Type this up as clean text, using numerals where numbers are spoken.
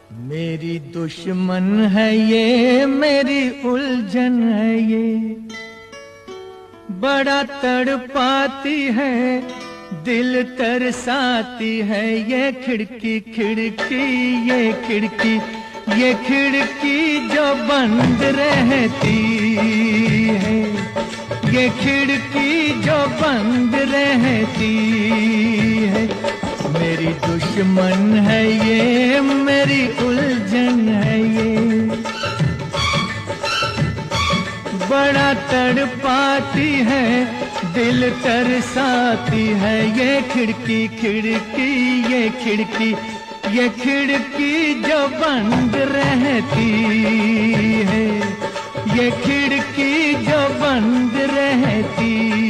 मेरी दुश्मन है ये, मेरी उलझन है ये, बड़ा तड़पाती है, दिल तरसाती है। ये खिड़की खिड़की, ये खिड़की, ये खिड़की जो बंद रहती है, ये खिड़की जो बंद रहती है। मेरी दुश्मन है ये, मेरी उलझन है ये, बड़ा तड़पाती है, दिल तरसाती है। ये खिड़की खिड़की, ये खिड़की, ये खिड़की जो बंद रहती है, ये खिड़की जो बंद रहती